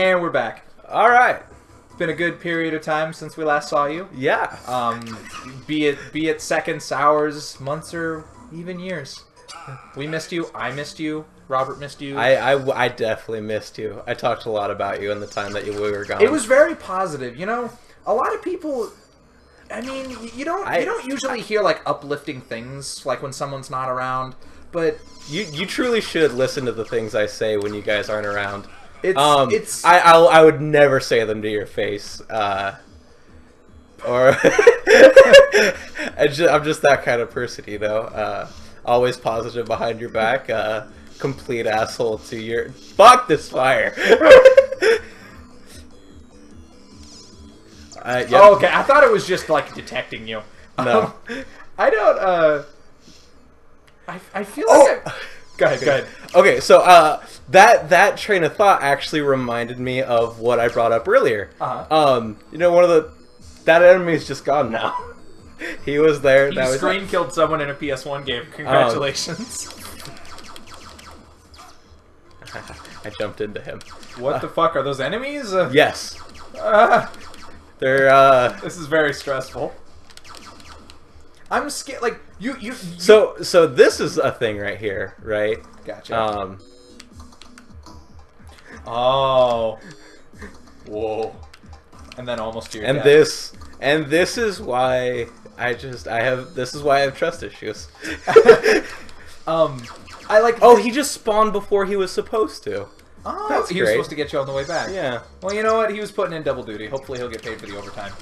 And we're back. All right. It's been a good period of time since we last saw you. Yeah. Be it seconds, hours, months, or even years. We missed you. I missed you. Robert missed you. I definitely missed you. I talked a lot about you in the time that we were gone. It was very positive. You know, a lot of people. I mean, you don't usually hear like uplifting things like when someone's not around, but you truly should listen to the things I say when you guys aren't around. I would never say them to your face, or I'm just that kind of person, you know. Always positive behind your back. Complete asshole to your. Fuck this fire. Yep. Oh, okay. I thought it was just like detecting you. No, I don't. I feel like. Go ahead. Okay, so that train of thought actually reminded me of what I brought up earlier. You know, that enemy is just gone now. He was there. He screen killed someone in a PS1 game. Congratulations. I jumped into him. What the fuck are those enemies? Yes. They're This is very stressful. I'm scared. Like you. So this is a thing right here, right? Gotcha. Oh. Whoa. And then almost to your death. This is why this is why I have trust issues. I like. Oh, he just spawned before he was supposed to. Oh, That's he was great. supposed to get you on the way back. Yeah. Well, you know what? He was putting in double duty. Hopefully, he'll get paid for the overtime.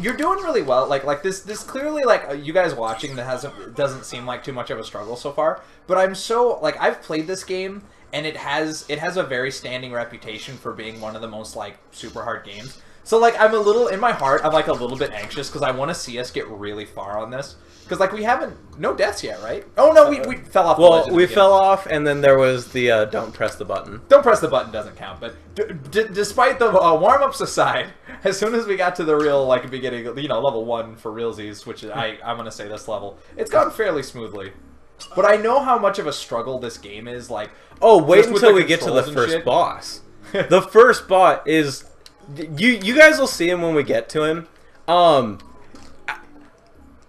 You're doing really well. Like this clearly, like you guys watching, doesn't seem like too much of a struggle so far. But I'm so like I've played this game, and it has a very standing reputation for being one of the most like super hard games. So like I'm a little in my heart, I'm like a little bit anxious because I want to see us get really far on this. Because like we haven't no deaths yet, right? Oh no, we fell off. Well, we fell off, and then there was the don't press the button. Don't press the button doesn't count. But despite the warm-ups aside, as soon as we got to the real like beginning, you know, level 1 for realsies, which I'm gonna say this level, it's gone fairly smoothly. But I know how much of a struggle this game is. Like, oh, wait until we get to the first boss. The first boss is you guys will see him when we get to him.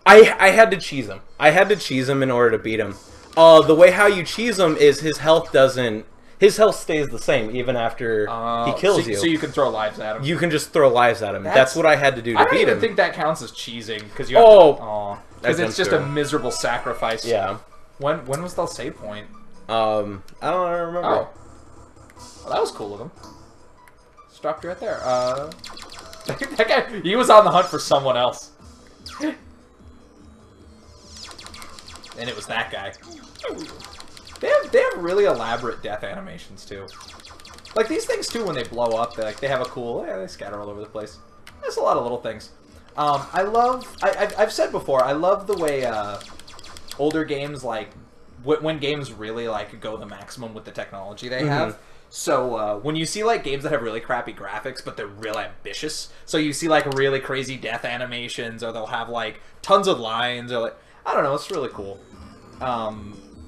I had to cheese him. I had to cheese him in order to beat him. The way how you cheese him is his health stays the same even after he kills you. So you can throw lives at him. You can just throw lives at him. That's what I had to do to beat him. I don't even think that counts as cheesing because you have because it's just a miserable sacrifice. Yeah. When was the save point? I don't remember. Oh. Well, that was cool of him. Stopped right there. That guy, he was on the hunt for someone else. And it was that guy. They have really elaborate death animations too. Like these things too, when they blow up, they have a cool. Yeah, they scatter all over the place. There's a lot of little things. I've said before, I love the way older games like when games really like go the maximum with the technology they have. So when you see like games that have really crappy graphics, but they're real ambitious, so you see like really crazy death animations, or they'll have like tons of lines, or like I don't know, it's really cool.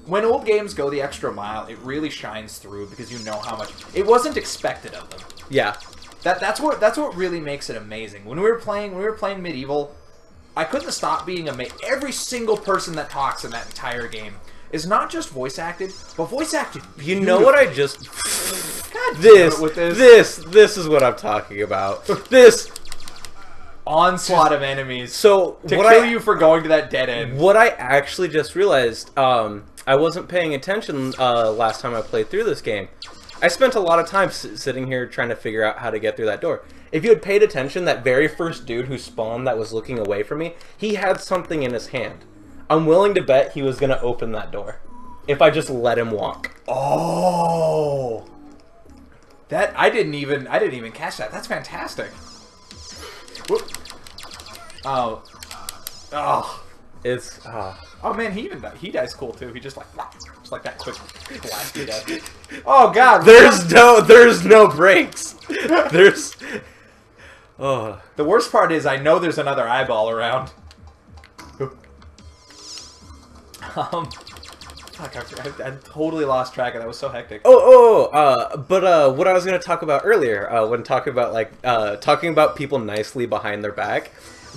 When old games go the extra mile, it really shines through because you know how much it wasn't expected of them. Yeah, that's what really makes it amazing. When we were playing Medieval, I couldn't stop being amazed. Every single person that talks in that entire game is not just voice acted, but voice acted. You know what I just God, this is what I'm talking about. This onslaught of enemies. So to kill you for going to that dead end. What I actually just realized, I wasn't paying attention last time I played through this game. I spent a lot of time sitting here trying to figure out how to get through that door. If you had paid attention, that very first dude who spawned that was looking away from me, he had something in his hand. I'm willing to bet he was going to open that door if I just let him walk. Oh, that I didn't even catch that. That's fantastic. Whoop. Oh, it's oh man, he dies cool too. He just like that quick blast he does. Oh god, there's no breaks. There's the worst part is I know there's another eyeball around. Fuck, I totally lost track of that. That was so hectic. But what I was going to talk about earlier, when talking about talking about people nicely behind their back,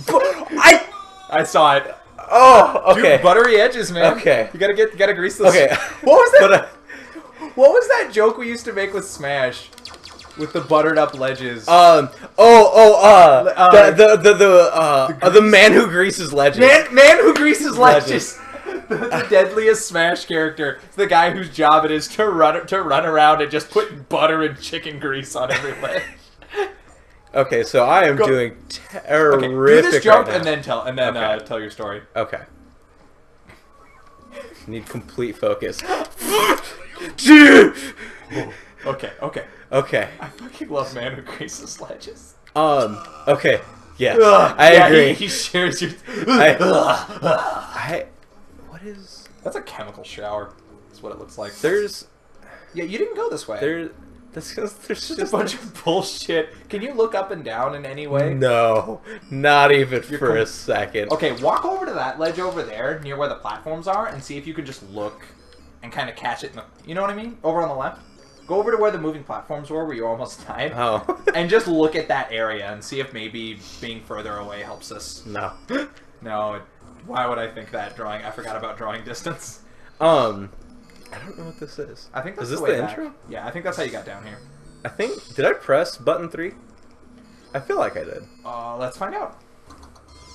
I saw it. Oh, okay. Dude, buttery edges, man. Okay. You gotta grease those. Okay. What was that? What was that joke we used to make with Smash? With the buttered up ledges. The man who greases ledges. Man who greases ledges. The deadliest Smash character. It's the guy whose job it is to run around and just put butter and chicken grease on every ledge. Okay, so I am doing terrific. Okay, do this jump right now. and then tell your story. Okay. Need complete focus. Okay. I fucking love man who greases ledges. Okay. Yes, I agree. He shares your. What is? That's a chemical shower. That's what it looks like. Yeah, you didn't go this way. There's just a bunch of bullshit. Can you look up and down in any way? No, not even for a second. Okay, walk over to that ledge over there, near where the platforms are, and see if you can just look and kind of catch it. You know what I mean? Over on the left. Go over to where the moving platforms were, where you almost died. Oh. And just look at that area and see if maybe being further away helps us. No. No. Why would I think that drawing? I forgot about drawing distance. I don't know what this is. I think that's is this the, way the back. intro? Yeah, I think that's how you got down here. I think. Did I press button 3? I feel like I did. Let's find out.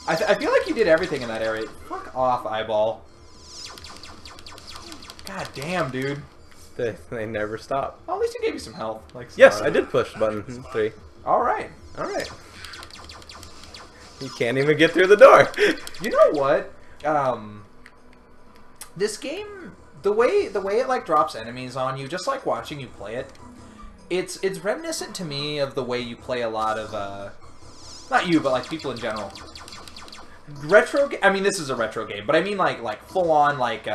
I feel like you did everything in that area. Fuck off, eyeball. God damn, dude. They never stop. Well, at least you gave me some health. Like yes, I did push button 3. All right. You can't even get through the door. You know what? This game, the way it like drops enemies on you, just like watching you play it, it's reminiscent to me of the way you play a lot of not you, but like people in general. I mean, this is a retro game, but I mean like full on like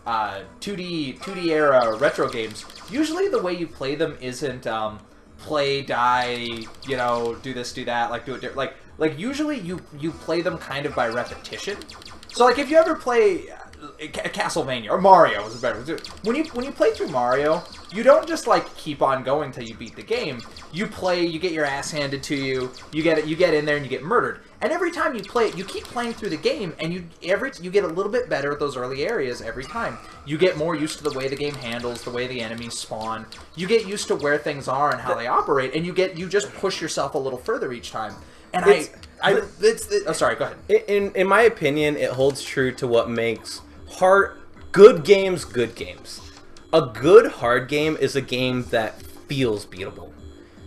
2D era retro games. Usually the way you play them isn't play, die, you know, do this, do that, like do it like usually you play them kind of by repetition. So like if you ever play Castlevania or Mario is better. When you play through Mario, you don't just like keep on going till you beat the game. You play, you get your ass handed to you. You get in there and you get murdered. And every time you play it, you keep playing through the game, and you get a little bit better at those early areas every time. You get more used to the way the game handles, the way the enemies spawn. You get used to where things are and how they operate, and you just push yourself a little further each time. And oh, sorry, go ahead. In my opinion, it holds true to what makes good games good games. A good hard game is a game that feels beatable.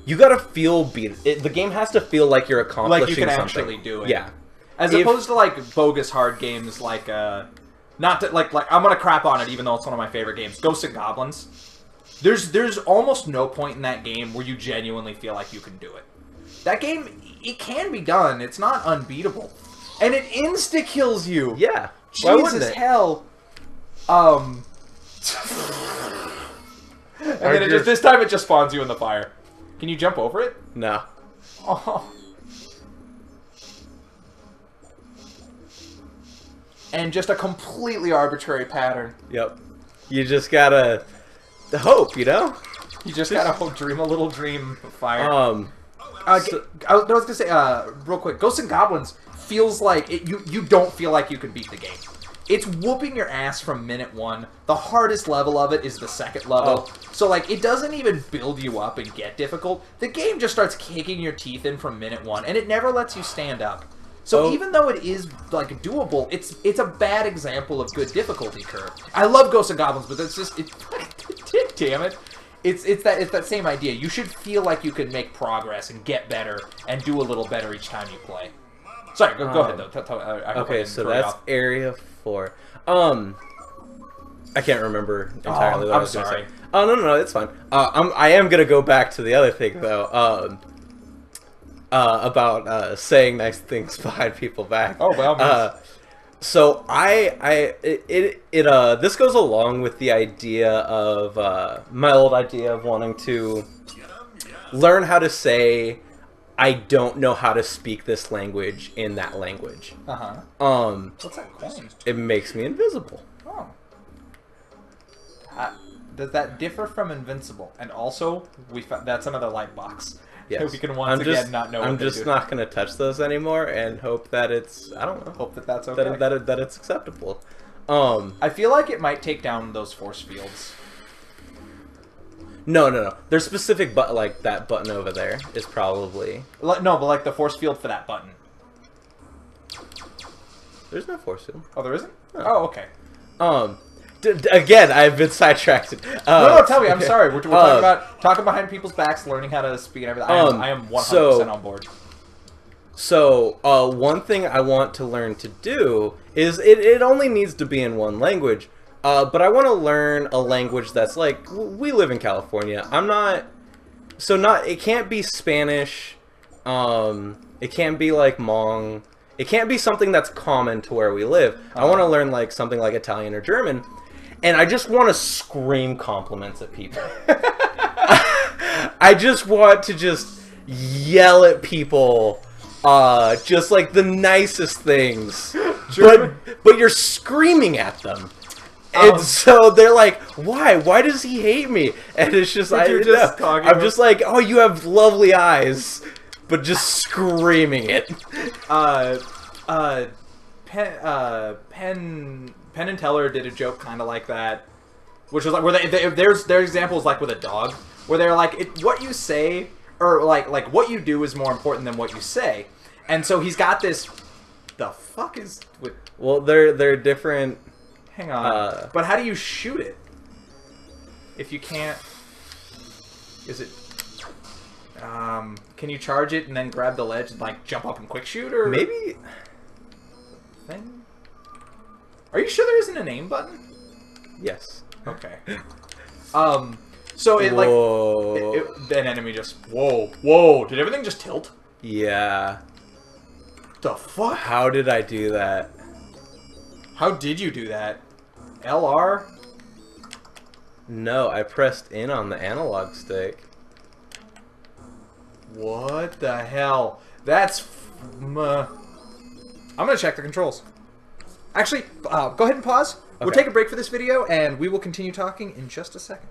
You gotta feel the game has to feel like you're accomplishing something. Like you can actually do it. Yeah. As opposed to like bogus hard games like not to, like I'm gonna crap on it even though it's one of my favorite games. Ghosts and Goblins. There's almost no point in that game where you genuinely feel like you can do it. That game, it can be done. It's not unbeatable. And it insta-kills you. Yeah. Jesus hell. And then this time it just spawns you in the fire. Can you jump over it? No. Oh. And just a completely arbitrary pattern. Yep. You just gotta hope, you know? You just gotta dream a little dream of fire. I was gonna say, real quick, Ghosts and Goblins feels like you don't feel like you can beat the game. It's whooping your ass from minute 1. The hardest level of it is the second level. Oh. So, like, it doesn't even build you up and get difficult. The game just starts kicking your teeth in from minute 1, and it never lets you stand up. So even though it is, like, doable, it's a bad example of good difficulty curve. I love Ghosts and Goblins, but it's just... damn it. It's that same idea. You should feel like you can make progress and get better and do a little better each time you play. Sorry, go ahead, though. Okay, so that's Area 4. I can't remember entirely what I was going to say. Oh, no, it's fine. I am going to go back to the other thing, though, about saying nice things behind people's back. Oh, well, so this goes along with the idea of, my old idea of wanting to learn how to say, I don't know how to speak this language in that language. Uh-huh. What's that coin? It makes me invisible. Does that differ from invincible? And also, that's another light box. Yes. We can once again not know. I'm what just they do. not going to touch those anymore and hope that it's, I don't know. Hope that that's okay. That it's acceptable. I feel like it might take down those force fields. No. There's specific like that button over there is probably. No, but like the force field for that button. There's no force field. Oh, there isn't? No. Oh, okay. Again, I've been sidetracked. No, tell me. I'm sorry. We're talking about talking behind people's backs, learning how to speak and everything. I am 100% on board. So, one thing I want to learn to do is it only needs to be in one language, but I want to learn a language that's like, we live in California. It can't be Spanish. It can't be like Hmong. It can't be something that's common to where we live. I want to learn like something like Italian or German, and I just want to scream compliments at people. I just want to just yell at people, just like the nicest things, but you're screaming at them. And so they're like, "Why? Why does he hate me?" And it's just, I'm just like, "Oh, you have lovely eyes," but just screaming it. Penn and Teller did a joke kind of like that, which was like where their example is like with a dog, where they're like, what you say or like what you do is more important than what you say, and so he's got this. The fuck is with? Well, they're different. Hang on, but how do you shoot it? If you can't, is it? Can you charge it and then grab the ledge and like jump up and quick shoot, or maybe? Thing? Are you sure there isn't an aim button? Yes. Okay. So it like an enemy just whoa! Did everything just tilt? Yeah. The fuck? How did I do that? How did you do that? LR? No, I pressed in on the analog stick. What the hell? That's... I'm gonna check the controls. Actually, go ahead and pause. Okay. We'll take a break for this video, and we will continue talking in just a second.